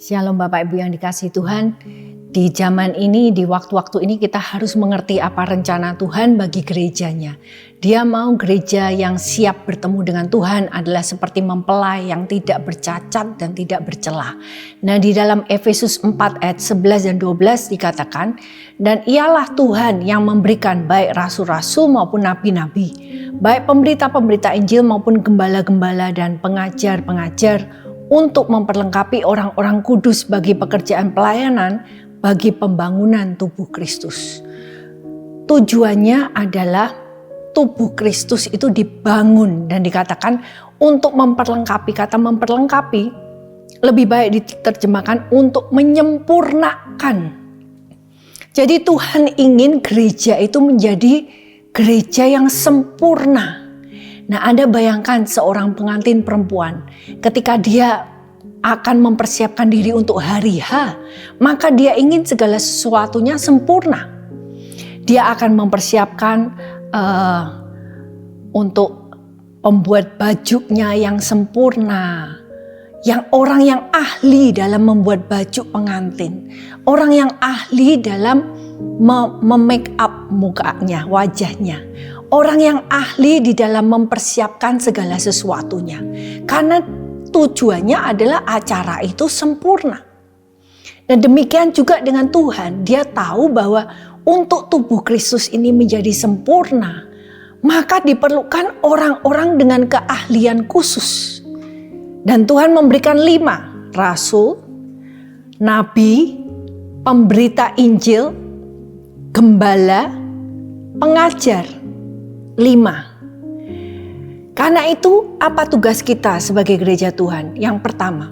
Shalom Bapak Ibu yang dikasihi Tuhan. Di zaman ini, di waktu-waktu ini kita harus mengerti apa rencana Tuhan bagi gerejanya. Dia mau gereja yang siap bertemu dengan Tuhan adalah seperti mempelai yang tidak bercacat dan tidak bercelah. Nah, di dalam Efesus 4 ayat 11 dan 12 dikatakan, dan ialah Tuhan yang memberikan baik rasul-rasul maupun nabi-nabi, baik pemberita-pemberita Injil maupun gembala-gembala dan pengajar-pengajar untuk memperlengkapi orang-orang kudus bagi pekerjaan pelayanan, bagi pembangunan tubuh Kristus. Tujuannya adalah tubuh Kristus itu dibangun dan dikatakan untuk memperlengkapi. Kata memperlengkapi lebih baik diterjemahkan untuk menyempurnakan. Jadi Tuhan ingin gereja itu menjadi gereja yang sempurna. Nah, Anda bayangkan seorang pengantin perempuan ketika dia akan mempersiapkan diri untuk hari H, maka dia ingin segala sesuatunya sempurna. Dia akan mempersiapkan untuk membuat bajunya yang sempurna, yang orang yang ahli dalam membuat baju pengantin, orang yang ahli dalam memake up mukanya, wajahnya, orang yang ahli di dalam mempersiapkan segala sesuatunya, karena tujuannya adalah acara itu sempurna. Dan demikian juga dengan Tuhan. Dia tahu bahwa untuk tubuh Kristus ini menjadi sempurna, maka diperlukan orang-orang dengan keahlian khusus. Dan Tuhan memberikan 5, rasul, nabi, pemberita Injil, gembala, pengajar. 5. Karena itu, apa tugas kita sebagai gereja Tuhan? Yang pertama,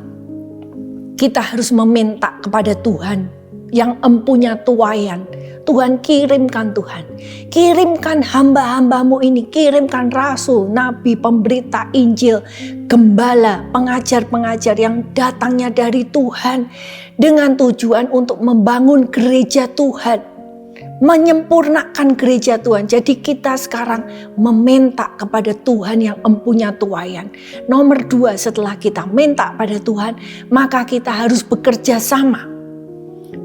kita harus meminta kepada Tuhan yang empunya tuaian. Tuhan, kirimkan Tuhan. Kirimkan hamba-hambamu ini. Kirimkan rasul, nabi, pemberita Injil, gembala, pengajar-pengajar yang datangnya dari Tuhan. Dengan tujuan untuk membangun gereja Tuhan. Menyempurnakan gereja Tuhan. Jadi kita sekarang meminta kepada Tuhan yang empunya tuaian. Nomor 2, setelah kita minta pada Tuhan, maka kita harus bekerja sama.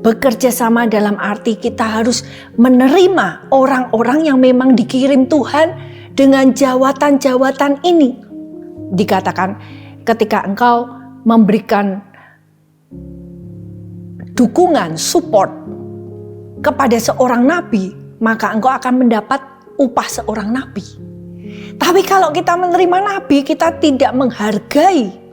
Bekerja sama dalam arti kita harus menerima orang-orang yang memang dikirim Tuhan dengan jawatan-jawatan ini. Dikatakan ketika engkau memberikan dukungan, support kepada seorang nabi, maka engkau akan mendapat upah seorang nabi. Tapi kalau kita menerima nabi, kita tidak menghargai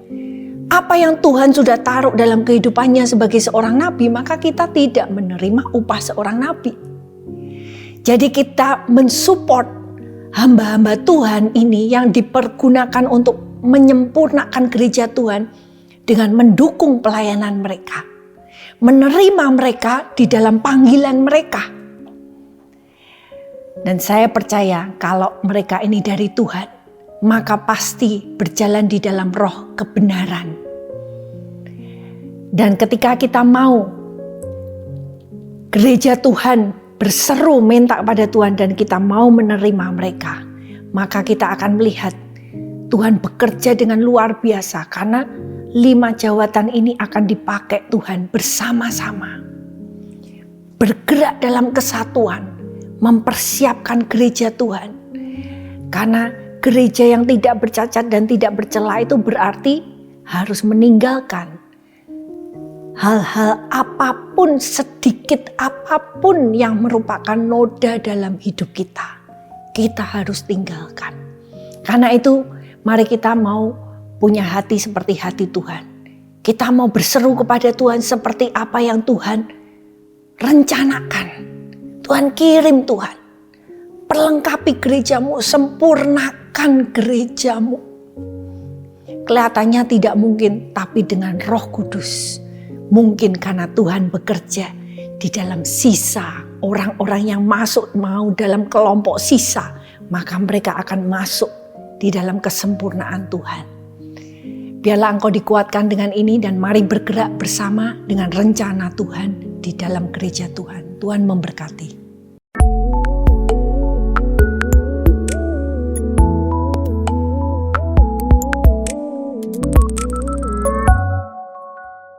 apa yang Tuhan sudah taruh dalam kehidupannya sebagai seorang nabi, maka kita tidak menerima upah seorang nabi. Jadi kita mensupport hamba-hamba Tuhan ini yang dipergunakan untuk menyempurnakan gereja Tuhan dengan mendukung pelayanan mereka. Menerima mereka di dalam panggilan mereka. Dan saya percaya kalau mereka ini dari Tuhan, maka pasti berjalan di dalam roh kebenaran. Dan ketika kita mau gereja Tuhan berseru minta kepada Tuhan dan kita mau menerima mereka, maka kita akan melihat Tuhan bekerja dengan luar biasa, karena 5 jawatan ini akan dipakai Tuhan bersama-sama. Bergerak dalam kesatuan, mempersiapkan gereja Tuhan. Karena gereja yang tidak bercacat dan tidak bercela itu berarti harus meninggalkan hal-hal apapun, sedikit apapun yang merupakan noda dalam hidup kita. Kita harus tinggalkan. Karena itu, mari kita mau punya hati seperti hati Tuhan. Kita mau berseru kepada Tuhan seperti apa yang Tuhan rencanakan. Tuhan kirim Tuhan. Perlengkapi gerejamu, sempurnakan gerejamu. Kelihatannya tidak mungkin, tapi dengan Roh Kudus. Mungkin karena Tuhan bekerja di dalam sisa. Orang-orang yang masuk mau dalam kelompok sisa, maka mereka akan masuk di dalam kesempurnaan Tuhan. Biarlah engkau dikuatkan dengan ini dan mari bergerak bersama dengan rencana Tuhan di dalam gereja Tuhan. Tuhan memberkati.